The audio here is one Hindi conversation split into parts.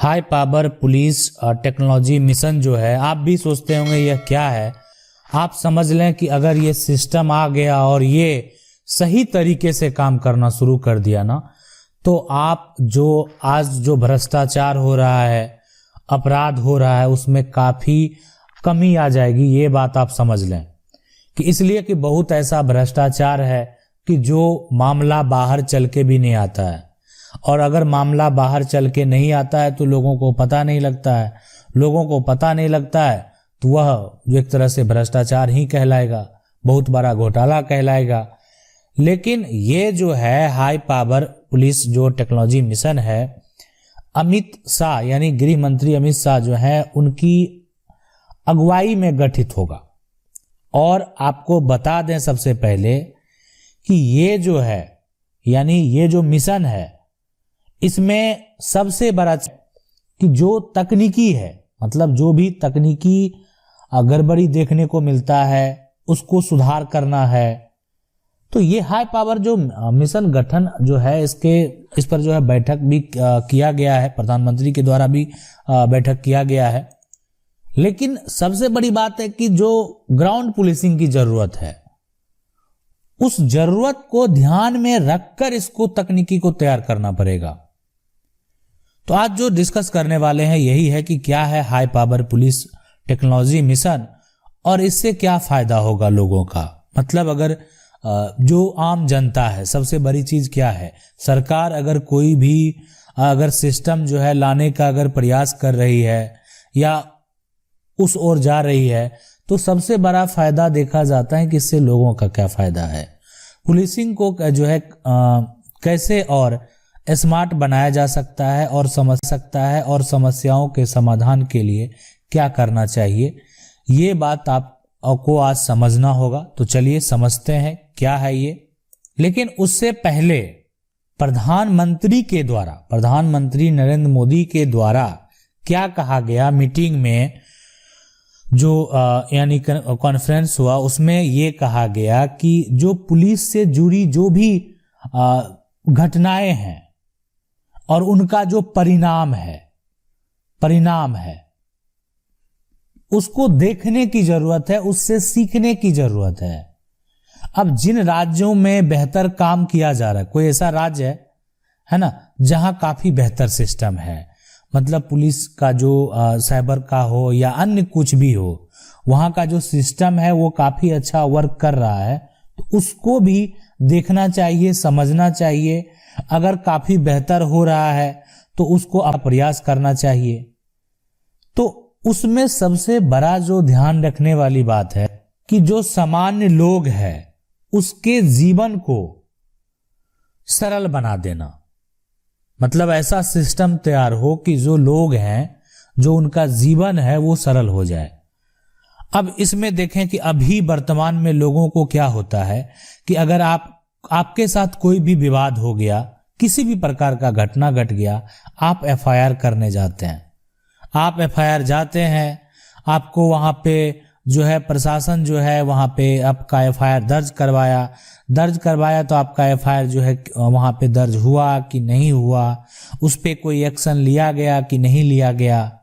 High power police technology mission जो है, आप भी सोचते होंगे यह क्या है। आप समझ लें कि अगर ये सिस्टम आ गया और ये सही तरीके से काम करना शुरू कर दिया ना, तो आप जो आज जो भ्रष्टाचार हो रहा है, अपराध हो रहा है, उसमें काफ़ी कमी आ जाएगी। ये बात आप समझ लें कि इसलिए कि बहुत ऐसा भ्रष्टाचार है कि जो मामला बाहर चल के भी नहीं आता है, और अगर मामला बाहर चल के नहीं आता है तो लोगों को पता नहीं लगता है। लोगों को पता नहीं लगता है तो वह जो एक तरह से भ्रष्टाचार ही कहलाएगा, बहुत बड़ा घोटाला कहलाएगा। लेकिन ये जो है हाई पावर पुलिस जो टेक्नोलॉजी मिशन है, अमित शाह यानी गृह मंत्री अमित शाह जो है उनकी अगुवाई में गठित होगा। और आपको बता दें सबसे पहले कि ये जो है यानी ये जो मिशन है, इसमें सबसे बड़ा कि जो तकनीकी है, मतलब जो भी तकनीकी गड़बड़ी देखने को मिलता है उसको सुधार करना है। तो ये हाई पावर जो मिशन गठन जो है, इस पर जो है बैठक भी किया गया है, प्रधानमंत्री के द्वारा भी बैठक किया गया है। लेकिन सबसे बड़ी बात है कि जो ग्राउंड पुलिसिंग की जरूरत है, उस जरूरत को ध्यान में रखकर इसको तकनीकी को तैयार करना पड़ेगा। तो आज जो डिस्कस करने वाले हैं यही है कि क्या है high power police technology mission और इससे क्या फायदा होगा लोगों का। मतलब अगर जो आम जनता है, सबसे बड़ी चीज क्या है, सरकार अगर कोई भी अगर सिस्टम जो है लाने का अगर प्रयास कर रही है या उस ओर जा रही है, तो सबसे बड़ा फायदा देखा जाता है कि इससे लोगों का क्या फायदा है, पुलिसिंग को जो है कैसे और स्मार्ट बनाया जा सकता है और समझ सकता है, और समस्याओं के समाधान के लिए क्या करना चाहिए। ये बात आपको आज समझना होगा। तो चलिए समझते हैं क्या है ये। लेकिन उससे पहले प्रधानमंत्री नरेंद्र मोदी के द्वारा क्या कहा गया मीटिंग में, जो यानी कॉन्फ्रेंस हुआ, उसमें ये कहा गया कि जो पुलिस से जुड़ी जो भी घटनाएं हैं और उनका जो परिणाम है उसको देखने की जरूरत है, उससे सीखने की जरूरत है। अब जिन राज्यों में बेहतर काम किया जा रहा है, कोई ऐसा राज्य है ना जहां काफी बेहतर सिस्टम है, मतलब पुलिस का जो साइबर का हो या अन्य कुछ भी हो, वहां का जो सिस्टम है वो काफी अच्छा वर्क कर रहा है, तो उसको भी देखना चाहिए, समझना चाहिए। अगर काफी बेहतर हो रहा है तो उसको प्रयास करना चाहिए। तो उसमें सबसे बड़ा जो ध्यान रखने वाली बात है कि जो सामान्य लोग हैं उसके जीवन को सरल बना देना। मतलब ऐसा सिस्टम तैयार हो कि जो लोग हैं, जो उनका जीवन है वो सरल हो जाए। अब इसमें देखें कि अभी वर्तमान में लोगों को क्या होता है कि अगर आपके साथ कोई भी विवाद हो गया, किसी भी प्रकार का घटना घट गया, आप एफआईआर करने जाते हैं। आप एफआईआर जाते हैं, आपको वहां पे जो है प्रशासन जो है वहां पे आपका एफआईआर दर्ज करवाया तो आपका एफआईआर जो है वहां पे दर्ज हुआ कि नहीं हुआ, उस पे कोई एक्शन लिया गया कि नहीं लिया गया।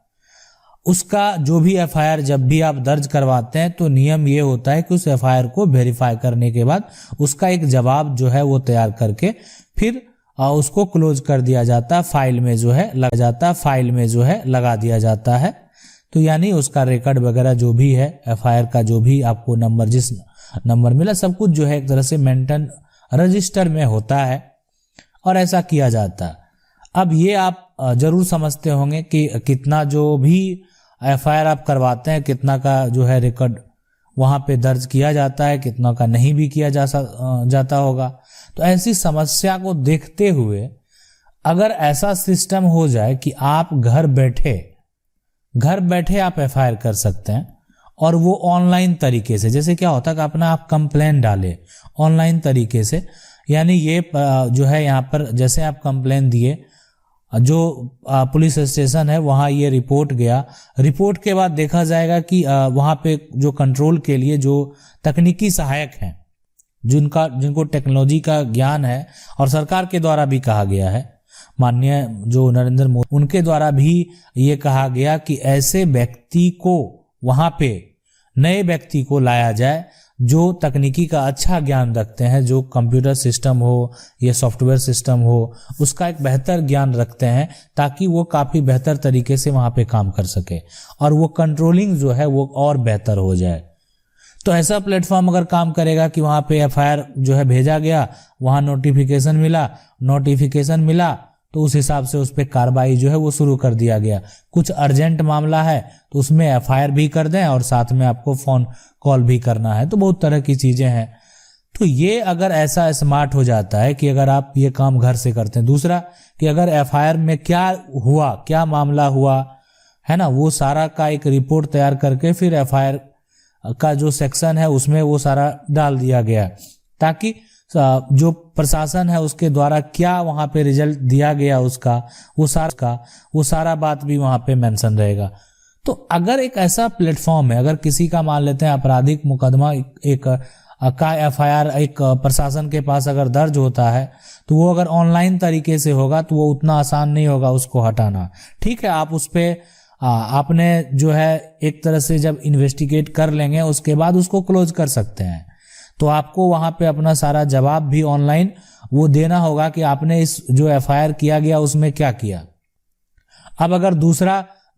उसका जो भी एफआईआर जब भी आप दर्ज करवाते हैं तो नियम ये होता है कि उस एफआईआर को वेरीफाई करने के बाद उसका एक जवाब जो है वो तैयार करके फिर उसको क्लोज कर दिया जाता है, फाइल में जो है लगा दिया जाता है। तो यानी उसका रिकॉर्ड वगैरह जो भी है, एफआईआर का जो भी आपको नंबर, जिस नंबर मिला, सब कुछ जो है एक तरह से मेंटेन रजिस्टर में होता है और ऐसा किया जाता है। अब ये आप जरूर समझते होंगे कि कितना जो भी एफआईआर आप करवाते हैं, कितना का जो है रिकॉर्ड वहां पे दर्ज किया जाता है, कितना का नहीं भी किया जाता होगा। तो ऐसी समस्या को देखते हुए अगर ऐसा सिस्टम हो जाए कि आप घर बैठे आप एफआईआर कर सकते हैं, और वो ऑनलाइन तरीके से, जैसे क्या होता है कि अपना आप कंप्लेन डाले ऑनलाइन तरीके से, यानी ये जो है यहाँ पर जैसे आप कंप्लेन दिए, जो पुलिस स्टेशन है वहां ये रिपोर्ट गया, रिपोर्ट के बाद देखा जाएगा कि वहां पे जो कंट्रोल के लिए जो तकनीकी सहायक हैं, जिनको टेक्नोलॉजी का ज्ञान है और सरकार के द्वारा भी कहा गया है, माननीय जो नरेंद्र मोदी उनके द्वारा भी ये कहा गया कि ऐसे व्यक्ति को वहां पे नए व्यक्ति को लाया जाए जो तकनीकी का अच्छा ज्ञान रखते हैं, जो कंप्यूटर सिस्टम हो या सॉफ्टवेयर सिस्टम हो उसका एक बेहतर ज्ञान रखते हैं, ताकि वो काफ़ी बेहतर तरीके से वहाँ पे काम कर सके और वो कंट्रोलिंग जो है वो और बेहतर हो जाए। तो ऐसा प्लेटफॉर्म अगर काम करेगा कि वहाँ पे एफआईआर जो है भेजा गया, वहाँ नोटिफिकेशन मिला तो उस हिसाब से उस पर कार्रवाई जो है वो शुरू कर दिया गया। कुछ अर्जेंट मामला है तो उसमें एफआईआर भी कर दें और साथ में आपको फोन कॉल भी करना है, तो बहुत तरह की चीजें हैं। तो ये अगर ऐसा स्मार्ट हो जाता है कि अगर आप ये काम घर से करते हैं। दूसरा कि अगर एफआईआर में क्या हुआ, क्या मामला हुआ है ना, वो सारा का एक रिपोर्ट तैयार करके फिर एफआईआर का जो सेक्शन है उसमें वो सारा डाल दिया गया, ताकि जो प्रशासन है उसके द्वारा क्या वहां पे रिजल्ट दिया गया उसका वो सारा बात भी वहां पे मेंशन रहेगा। तो अगर एक ऐसा प्लेटफॉर्म है, अगर किसी का मान लेते हैं आपराधिक मुकदमा एक का एफआईआर एक प्रशासन के पास अगर दर्ज होता है, तो वो अगर ऑनलाइन तरीके से होगा तो वो उतना आसान नहीं होगा उसको हटाना। ठीक है, आप उस पे आपने जो है एक तरह से जब इन्वेस्टिगेट कर लेंगे उसके बाद उसको क्लोज कर सकते हैं, तो आपको वहां पे अपना सारा जवाब भी ऑनलाइन वो देना होगा कि आपने इस जो एफआईआर किया गया उसमें क्या किया। अब अगर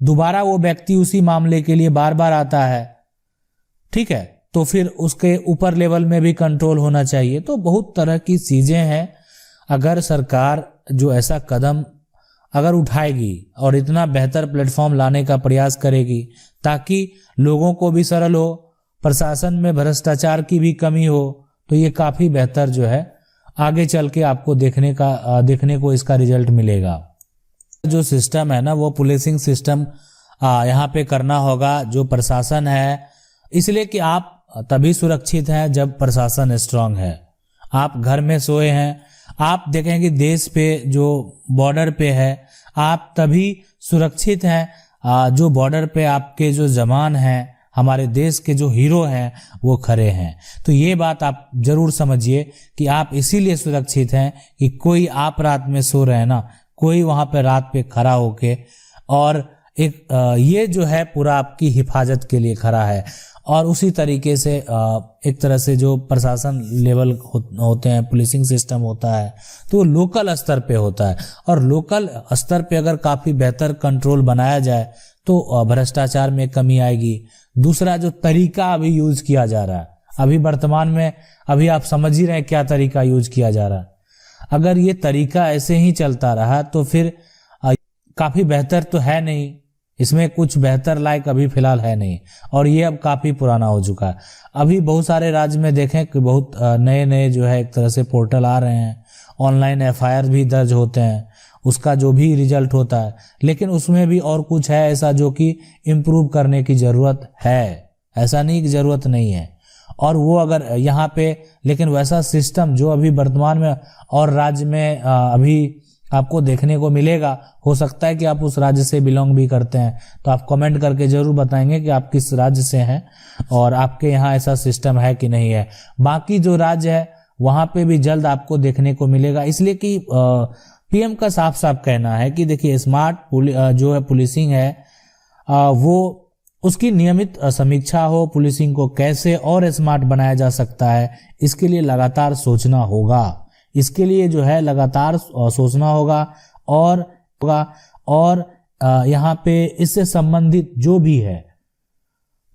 दोबारा वो व्यक्ति उसी मामले के लिए बार बार आता है, ठीक है, तो फिर उसके ऊपर लेवल में भी कंट्रोल होना चाहिए। तो बहुत तरह की चीजें हैं। अगर सरकार जो ऐसा कदम अगर उठाएगी और इतना बेहतर प्लेटफॉर्म लाने का प्रयास करेगी ताकि लोगों को भी सरल हो, प्रशासन में भ्रष्टाचार की भी कमी हो, तो ये काफी बेहतर जो है आगे चल के आपको देखने को इसका रिजल्ट मिलेगा। जो सिस्टम है ना वो पुलिसिंग सिस्टम यहाँ पे करना होगा जो प्रशासन है, इसलिए कि आप तभी सुरक्षित हैं जब प्रशासन स्ट्रांग है। आप घर में सोए हैं, आप देखें कि देश पे जो बॉर्डर पे है आप तभी सुरक्षित हैं जो बॉर्डर पे आपके जो जवान हैं, हमारे देश के जो हीरो हैं वो खड़े हैं। तो ये बात आप जरूर समझिए कि आप इसीलिए सुरक्षित हैं कि कोई आप रात में सो रहे हैं ना, कोई वहां पे रात पे खड़ा होके और एक ये जो है पूरा आपकी हिफाजत के लिए खड़ा है। और उसी तरीके से एक तरह से जो प्रशासन लेवल होते हैं, पुलिसिंग सिस्टम होता है, तो वो लोकल स्तर पे होता है और लोकल स्तर पे अगर काफी बेहतर कंट्रोल बनाया जाए तो भ्रष्टाचार में कमी आएगी। दूसरा जो तरीका अभी यूज किया जा रहा है, अभी वर्तमान में अभी आप समझ ही रहे हैं क्या तरीका यूज किया जा रहा है। अगर ये तरीका ऐसे ही चलता रहा तो फिर काफी बेहतर तो है नहीं, इसमें कुछ बेहतर लायक अभी फिलहाल है नहीं और ये अब काफी पुराना हो चुका है। अभी बहुत सारे राज्य में देखें कि बहुत नए नए जो है एक तरह से पोर्टल आ रहे हैं, ऑनलाइन एफआईआर भी दर्ज होते हैं, उसका जो भी रिजल्ट होता है, लेकिन उसमें भी और कुछ है ऐसा जो कि इम्प्रूव करने की जरूरत है, ऐसा नहीं कि जरूरत नहीं है। और वो अगर यहाँ पे लेकिन वैसा सिस्टम जो अभी वर्तमान में और राज्य में अभी आपको देखने को मिलेगा, हो सकता है कि आप उस राज्य से बिलोंग भी करते हैं, तो आप कमेंट करके जरूर बताएंगे कि आप किस राज्य से हैं और आपके यहाँ ऐसा सिस्टम है कि नहीं है। बाकी जो राज्य है वहां पे भी जल्द आपको देखने को मिलेगा, इसलिए कि पीएम का साफ साफ कहना है कि देखिए स्मार्ट जो है पुलिसिंग है वो उसकी नियमित समीक्षा हो, पुलिसिंग को कैसे और स्मार्ट बनाया जा सकता है इसके लिए लगातार सोचना होगा। इसके लिए जो है लगातार सोचना होगा और यहाँ पे इससे संबंधित जो भी है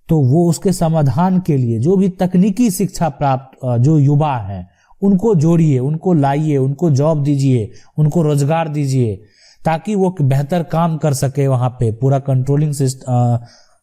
तो वो उसके समाधान के लिए जो भी तकनीकी शिक्षा प्राप्त जो युवा हैं उनको जोड़िए, उनको लाइए, उनको जॉब दीजिए, उनको रोजगार दीजिए ताकि वो बेहतर काम कर सके, वहां पे पूरा कंट्रोलिंग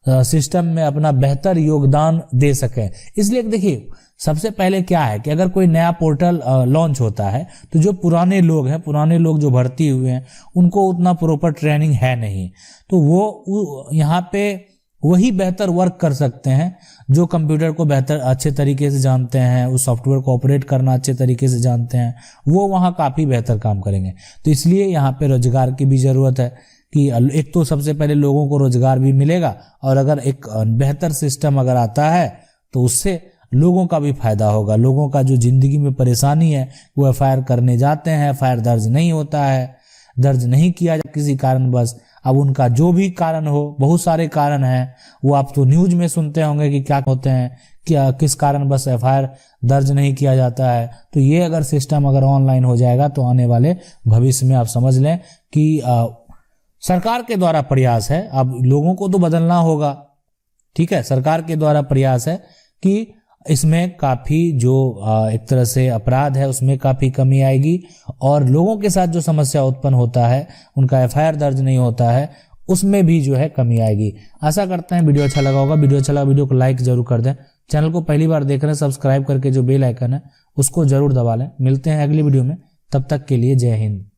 सिस्टम में अपना बेहतर योगदान दे सके। इसलिए देखिए सबसे पहले क्या है कि अगर कोई नया पोर्टल लॉन्च होता है तो जो पुराने लोग जो भर्ती हुए हैं उनको उतना प्रॉपर ट्रेनिंग है नहीं, तो वो यहाँ पे वही बेहतर वर्क कर सकते हैं जो कंप्यूटर को बेहतर अच्छे तरीके से जानते हैं, उस सॉफ्टवेयर को ऑपरेट करना अच्छे तरीके से जानते हैं, वो वहाँ काफ़ी बेहतर काम करेंगे। तो इसलिए यहाँ पे रोजगार की भी ज़रूरत है कि एक तो सबसे पहले लोगों को रोजगार भी मिलेगा और अगर एक बेहतर सिस्टम अगर आता है तो उससे लोगों का भी फायदा होगा। लोगों का जो जिंदगी में परेशानी है वो एफआईआर करने जाते हैं, एफआईआर दर्ज नहीं होता है, दर्ज नहीं किया जाए किसी कारणवश, अब उनका जो भी कारण हो, बहुत सारे कारण हैं, वो आप तो न्यूज में सुनते होंगे कि क्या होते हैं, क्या किस कारणवश एफआईआर दर्ज नहीं किया जाता है। तो ये अगर सिस्टम अगर ऑनलाइन हो जाएगा तो आने वाले भविष्य में आप समझ लें कि सरकार के द्वारा प्रयास है, अब लोगों को तो बदलना होगा, ठीक है। सरकार के द्वारा प्रयास है कि इसमें काफी जो एक तरह से अपराध है उसमें काफी कमी आएगी, और लोगों के साथ जो समस्या उत्पन्न होता है, उनका एफआईआर दर्ज नहीं होता है, उसमें भी जो है कमी आएगी। आशा करते हैं वीडियो अच्छा लगा होगा। वीडियो अच्छा लगा वीडियो को लाइक जरूर कर दें। चैनल को पहली बार देख रहे हैं सब्सक्राइब करके जो बेल आइकन है उसको जरूर दबा लें। मिलते हैं अगली वीडियो में, तब तक के लिए जय हिंद।